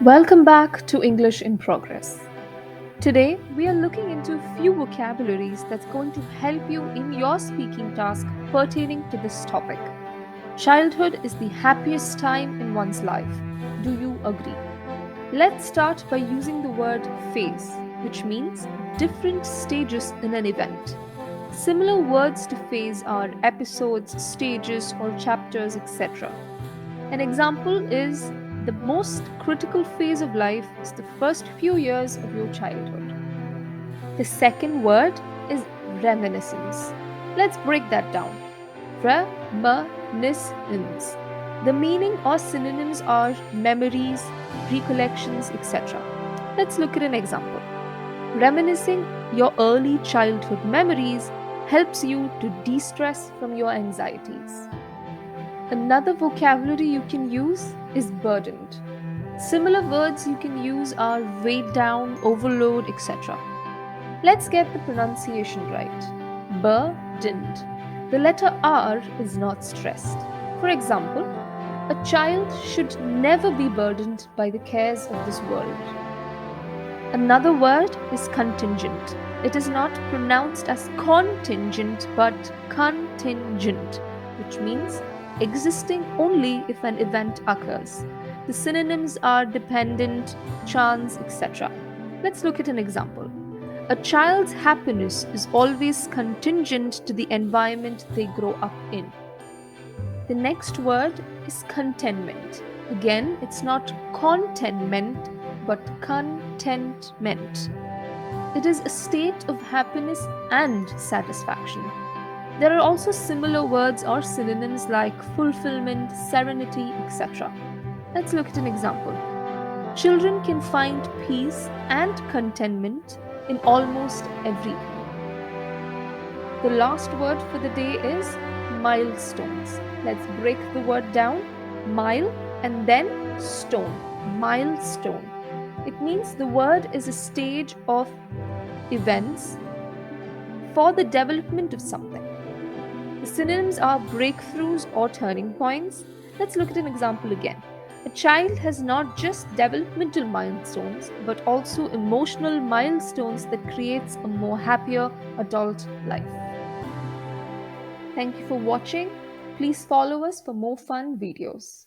Welcome back to English in Progress. Today, we are looking into few vocabularies that's going to help you in your speaking task pertaining to this topic. Childhood is the happiest time in one's life. Do you agree? Let's start by using the word phase, which means different stages in an event. Similar words to phase are episodes, stages, or chapters, etc. An example is the most critical phase of life is the first few years of your childhood. The second word is reminiscence. Let's break that down. Reminiscence. The meaning or synonyms are memories, recollections, etc. Let's look at an example. Reminiscing your early childhood memories helps you to de stress from your anxieties. Another vocabulary you can use is burdened. Similar words you can use are weighed down, overload, etc. Let's get the pronunciation right. Burdened. The letter R is not stressed. For example, a child should never be burdened by the cares of this world. Another word is contingent. It is not pronounced as contingent but contingent, which means existing only if an event occurs. The synonyms are dependent, chance, etc. Let's look at an example. A child's happiness is always contingent to the environment they grow up in. The next word is contentment. Again, it's not contentment but contentment. It is a state of happiness and satisfaction. There are also similar words or synonyms like fulfillment, serenity, etc. Let's look at an example. Children can find peace and contentment in almost everything. The last word for the day is milestones. Let's break the word down. Mile and then stone. Milestone. It means the word is a stage of events for the development of something. The synonyms are breakthroughs or turning points. Let's look at an example again. A child has not just developmental milestones but also emotional milestones that creates a more happier adult life. Thank you for watching. Please follow us for more fun videos.